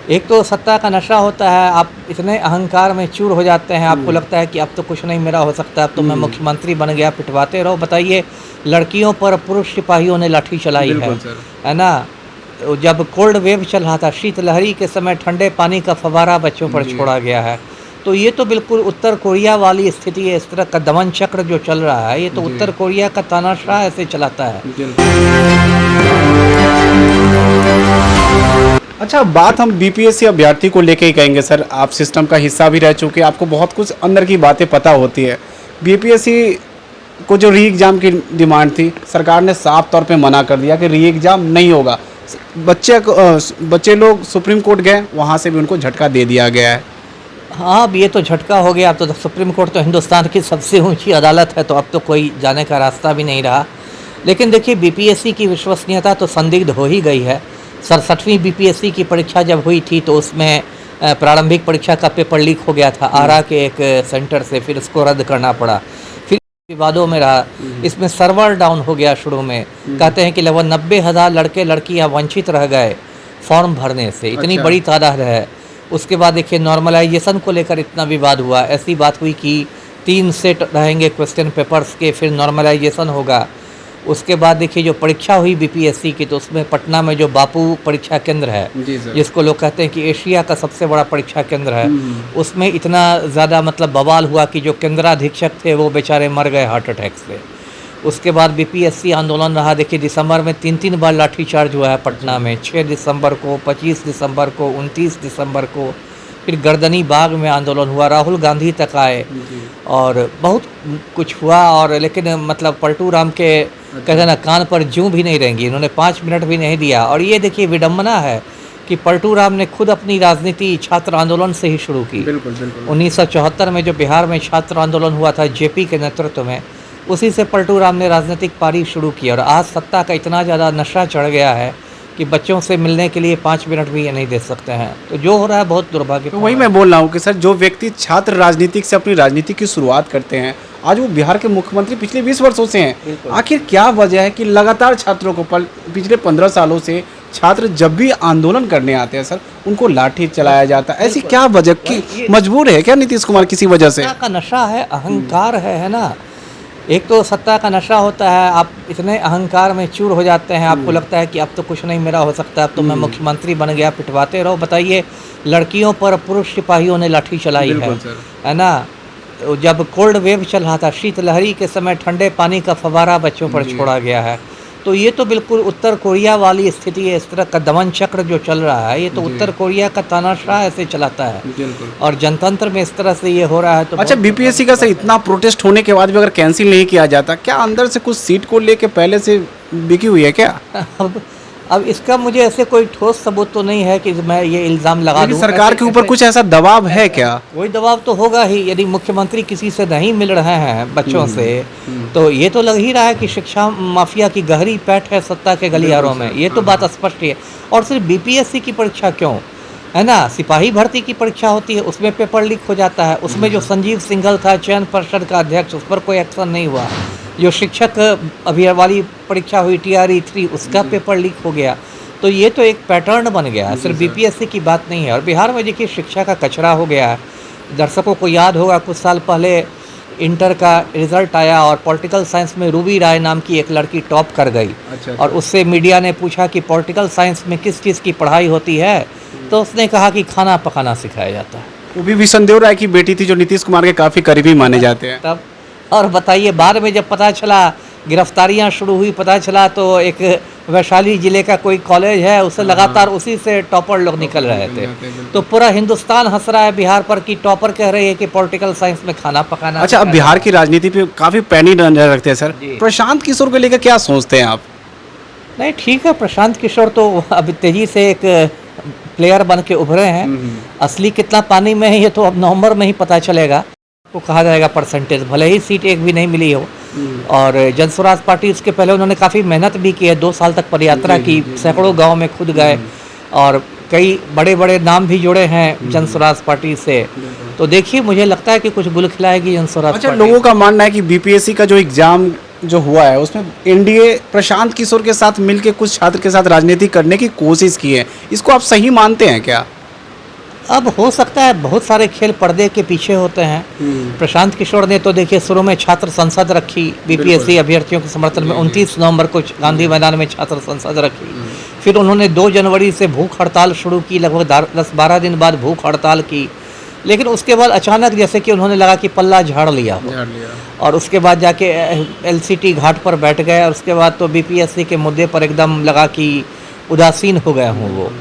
एक तो सत्ता का नशा होता है, आप इतने अहंकार में चूर हो जाते हैं, आपको लगता है कि अब तो कुछ नहीं मेरा हो सकता, अब तो मैं मुख्यमंत्री बन गया, पिटवाते रहो। बताइए, लड़कियों पर पुरुष सिपाहियों ने लाठी चलाई बिल्कुल सर। है ना? जब कोल्ड वेव चल रहा था, शीतलहरी के समय ठंडे पानी का फव्वारा बच्चों पर जी। छोड़ा गया है। तो ये तो बिल्कुल उत्तर कोरिया वाली स्थिति है, इस तरह का दमन चक्र जो चल रहा है, ये तो जी। उत्तर कोरिया का तानाशाह ऐसे चलाता है। अच्छा, बात हम बीपीएससी अभ्यर्थी को लेके ही कहेंगे सर। आप सिस्टम का हिस्सा भी रह चुके हैं, आपको बहुत कुछ अंदर की बातें पता होती है। बीपीएससी को जो री एग्ज़ाम की डिमांड थी, सरकार ने साफ तौर पे मना कर दिया कि री एग्ज़ाम नहीं होगा। बच्चे लोग सुप्रीम कोर्ट गए, वहाँ से भी उनको झटका दे दिया गया है। हाँ, अब ये तो झटका हो गया। अब तो सुप्रीम कोर्ट तो हिंदुस्तान की सबसे ऊंची अदालत है, तो अब तो कोई जाने का रास्ता भी नहीं रहा। लेकिन देखिए, बीपीएससी की विश्वसनीयता तो संदिग्ध हो ही गई है। 67वीं बीपीएससी की परीक्षा जब हुई थी, तो उसमें प्रारंभिक परीक्षा का पेपर लीक हो गया था आरा के एक सेंटर से, फिर उसको रद्द करना पड़ा, फिर विवादों में रहा। इसमें सर्वर डाउन हो गया शुरू में। कहते हैं कि लगभग 90,000 लड़के लड़कियां वंचित रह गए फॉर्म भरने से, इतनी अच्छा। बड़ी तादाद है। उसके बाद देखिए, नॉर्मलाइजेशन को लेकर इतना विवाद हुआ। ऐसी बात हुई कि 3 सेट रहेंगे क्वेश्चन पेपर्स के, फिर नॉर्मलाइजेशन होगा। उसके बाद देखिए, जो परीक्षा हुई बीपीएससी की, तो उसमें पटना में जो बापू परीक्षा केंद्र है, जी सर। जिसको लोग कहते हैं कि एशिया का सबसे बड़ा परीक्षा केंद्र है, उसमें इतना ज़्यादा मतलब बवाल हुआ कि जो केंद्राधीक्षक थे वो बेचारे मर गए हार्ट अटैक से। उसके बाद बीपीएससी आंदोलन रहा। देखिए, दिसंबर में 3 बार लाठीचार्ज हुआ है पटना में, 6 दिसंबर को, 25 दिसंबर को, 29 दिसंबर को। फिर गर्दनी बाग में आंदोलन हुआ, राहुल गांधी तक आए और बहुत कुछ हुआ। और लेकिन मतलब पलटू राम के कहते हैं ना, कान पर जूं भी नहीं रहेंगी, इन्होंने 5 मिनट भी नहीं दिया। और ये देखिए, विडम्बना है कि पलटू राम ने खुद अपनी राजनीति छात्र आंदोलन से ही शुरू की। बिल्कुल बिल्कुल। 1974 में जो बिहार में छात्र आंदोलन हुआ था जेपी के नेतृत्व में, उसी से पलटू राम ने राजनीतिक पारी शुरू की। और आज सत्ता का इतना ज़्यादा नशा चढ़ गया है कि बच्चों से मिलने के लिए 5 मिनट भी ये नहीं दे सकते हैं। तो जो हो रहा है बहुत दुर्भाग्य। तो वही मैं बोल रहा हूँ कि सर, जो व्यक्ति छात्र राजनीति से अपनी राजनीति की शुरुआत करते हैं, आज वो बिहार के मुख्यमंत्री पिछले 20 वर्षों से हैं। आखिर क्या वजह है कि लगातार छात्रों को पिछले 15 सालों से छात्र जब भी आंदोलन करने आते हैं सर, उनको लाठी चलाया जाता है? ऐसी क्या वजह की मजबूर है क्या नीतीश कुमार किसी वजह से? सत्ता का नशा है, अहंकार है ना? एक तो सत्ता का नशा होता है, आप इतने अहंकार में चूर हो जाते हैं, आपको लगता है कि अब तो कुछ नहीं मेरा हो सकता, अब तो मैं मुख्यमंत्री बन गया, पिटवाते रहो। बताइए, लड़कियों पर पुरुष सिपाहियों ने लाठी चलाई है ना? जब कोल्ड वेव चल रहा था, शीतलहरी के समय ठंडे पानी का फव्वारा बच्चों पर छोड़ा गया है। तो ये तो बिल्कुल उत्तर कोरिया वाली स्थिति है, इस तरह का दमन चक्र जो चल रहा है, ये तो उत्तर कोरिया का तानाशाह ऐसे चलाता है। और जनतंत्र में इस तरह से ये हो रहा है। तो अच्छा, बीपीएससी का सर इतना प्रोटेस्ट होने के बाद भी अगर कैंसिल नहीं किया जाता, क्या अंदर से कुछ सीट को लेके पहले से बिकी हुई है क्या? अब इसका मुझे ऐसे कोई ठोस सबूत तो नहीं है कि मैं ये इल्ज़ाम लगा दूं। सरकार के ऊपर कुछ ऐसा दबाव है क्या? कोई दबाव तो होगा ही। यदि मुख्यमंत्री किसी से नहीं मिल रहे हैं बच्चों से, तो ये तो लग ही रहा है कि शिक्षा माफिया की गहरी पैठ है सत्ता के गलियारों में। ये तो बात स्पष्ट है। और सिर्फ बीपीएससी की परीक्षा क्यों, है ना, सिपाही भर्ती की परीक्षा होती है, उसमें पेपर लीक हो जाता है। उसमें जो संजीव सिंघल था चयन पर्षद का अध्यक्ष, उस पर कोई एक्शन नहीं हुआ। जो शिक्षक अभियान वाली परीक्षा हुई TRE 3, उसका पेपर लीक हो गया। तो ये तो एक पैटर्न बन गया है, सिर्फ बीपीएससी की बात नहीं है। और बिहार में देखिए, शिक्षा का कचरा हो गया है। दर्शकों को याद होगा, कुछ साल पहले इंटर का रिजल्ट आया और पॉलिटिकल साइंस में रूबी राय नाम की एक लड़की टॉप कर गई। और उससे मीडिया ने पूछा कि पॉलिटिकल साइंस में किस चीज़ की पढ़ाई होती है, तो उसने कहा कि खाना पकाना सिखाया जाता है। वो भी विष्णुदेव राय की बेटी थी, जो नीतीश कुमार के काफ़ी करीबी माने जाते हैं। तब और बताइए, बाद में जब पता चला, गिरफ्तारियां शुरू हुई, पता चला तो एक वैशाली जिले का कोई कॉलेज है, उससे लगातार उसी से टॉपर लोग निकल रहे थे। तो पूरा हिंदुस्तान हंस रहा है बिहार पर कि टॉपर कह रही है कि पॉलिटिकल साइंस में खाना पकाना। अच्छा, अब बिहार की राजनीति पे काफ़ी पैनी नजर रखते हैं सर। प्रशांत किशोर को लेकर क्या सोचते हैं आप? नहीं, ठीक है, प्रशांत किशोर तो अब तेजी से एक प्लेयर बन के उभरे हैं। असली कितना पानी में है ये तो अब नवंबर में ही पता चलेगा, को कहा जाएगा परसेंटेज, भले ही सीट एक भी नहीं मिली हो। और जनस्वराज पार्टी, उसके पहले उन्होंने काफ़ी मेहनत भी की है, 2 साल तक पदयात्रा की, सैकड़ों गांव में खुद गए और कई बड़े बड़े नाम भी जुड़े हैं जनस्वराज पार्टी से। तो देखिए, मुझे लगता है कि कुछ गुल खिलाएगी जनस्वराज पार्टी। अच्छा, लोगों का मानना है कि बीपीएससी का जो एग्जाम जो हुआ है, उसमें एनडीए प्रशांत किशोर के साथ मिलकर कुछ छात्र के साथ राजनीति करने की कोशिश की है। इसको आप सही मानते हैं क्या? अब हो सकता है बहुत सारे खेल पर्दे के पीछे होते हैं। प्रशांत किशोर ने तो देखिए शुरू में छात्र संसद रखी बीपीएससी अभ्यर्थियों के समर्थन में, 29 नवंबर को गांधी मैदान में छात्र संसद रखी। फिर उन्होंने 2 जनवरी से भूख हड़ताल शुरू की, लगभग 10-12 दिन बाद भूख हड़ताल की। लेकिन उसके बाद अचानक जैसे कि उन्होंने लगा कि पल्ला झाड़ लिया हो, और उसके बाद जाके एलसीटी घाट पर बैठ गए, और उसके बाद तो बीपीएससी के मुद्दे पर एकदम लगा कि उदासीन हो गए हों वो।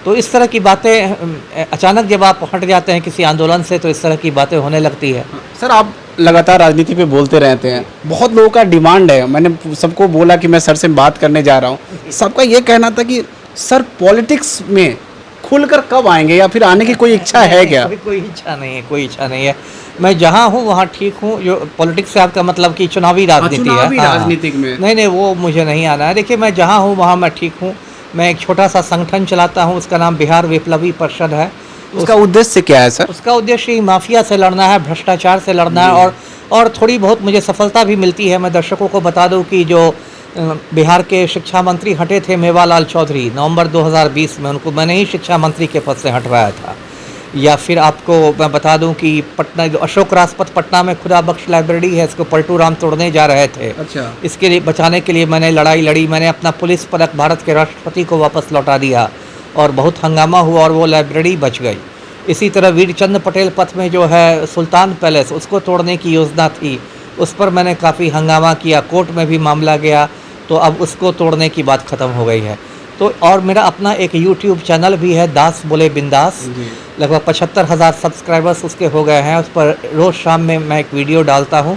तो इस तरह की बातें अचानक जब आप हट जाते हैं किसी आंदोलन से, तो इस तरह की बातें होने लगती है। सर आप लगातार राजनीति पे बोलते रहते हैं, बहुत लोगों का डिमांड है, मैंने सबको बोला कि मैं सर से बात करने जा रहा हूँ, सबका ये कहना था कि सर पॉलिटिक्स में खुलकर कब आएंगे, या फिर आने की कोई इच्छा है क्या? कोई इच्छा नहीं है, कोई इच्छा नहीं है। मैं जहाँ हूँ वहाँ ठीक हूँ। जो पॉलिटिक्स से आपका मतलब कि चुनावी राजनीति है? राजनीतिक में नहीं, वो मुझे नहीं आना है। देखिए मैं जहाँ हूँ वहाँ मैं ठीक हूँ। मैं एक छोटा सा संगठन चलाता हूँ, उसका नाम बिहार विप्लवी परिषद है। उसका उद्देश्य क्या है सर? उसका उद्देश्य ही माफिया से लड़ना है, भ्रष्टाचार से लड़ना है, और थोड़ी बहुत मुझे सफलता भी मिलती है। मैं दर्शकों को बता दूं कि जो बिहार के शिक्षा मंत्री हटे थे मेवालाल चौधरी, नवंबर 2020 में उनको मैंने ही शिक्षा मंत्री के पद से हटवाया था। या फिर आपको मैं बता दूं कि पटना जो अशोक राजपथ पटना में खुदा बख्श लाइब्रेरी है, इसको पलटू राम तोड़ने जा रहे थे। अच्छा। इसके लिए बचाने के लिए मैंने लड़ाई लड़ी। मैंने अपना पुलिस पदक भारत के राष्ट्रपति को वापस लौटा दिया, और बहुत हंगामा हुआ और वो लाइब्रेरी बच गई। इसी तरह वीरचंद पटेल पथ में जो है सुल्तान पैलेस, उसको तोड़ने की योजना थी, उस पर मैंने काफ़ी हंगामा किया, कोर्ट में भी मामला गया, तो अब उसको तोड़ने की बात ख़त्म हो गई है। तो और मेरा अपना एक यूट्यूब चैनल भी है, दास बोले बिंदास, लगभग 75,000 सब्सक्राइबर्स उसके हो गए हैं। उस पर रोज़ शाम में मैं एक वीडियो डालता हूँ,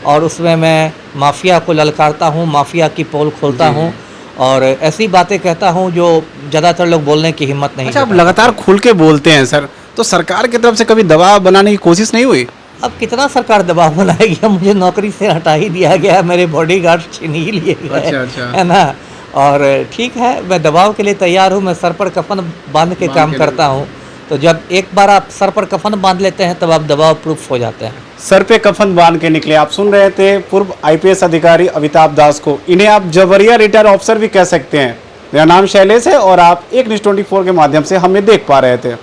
और उसमें मैं माफिया को ललकारता हूँ, माफिया की पोल खोलता हूँ, और ऐसी बातें कहता हूँ जो ज़्यादातर लोग बोलने की हिम्मत नहीं। अच्छा, आप लगातार खुल के बोलते हैं सर, तो सरकार की तरफ से कभी दबाव बनाने की कोशिश नहीं हुई? अब कितना सरकार दबाव बनाएगी? अब मुझे नौकरी से हटा ही दिया गया, मेरे बॉडीगार्ड छीन ही लिए गए, है ना। और ठीक है, मैं दबाव के लिए तैयार हूँ। मैं सर पर कफन बांध के काम करता हूँ। तो जब एक बार आप सर पर कफन बांध लेते हैं तब आप दबाव प्रूफ हो जाते हैं। सर पे कफन बांध के निकले। आप सुन रहे थे पूर्व आईपीएस अधिकारी अमिताभ दास को। इन्हें आप जबरिया रिटायर ऑफिसर भी कह सकते हैं। मेरा नाम शैलेश है और आप एक न्यूज़ 24 के माध्यम से हमें देख पा रहे थे।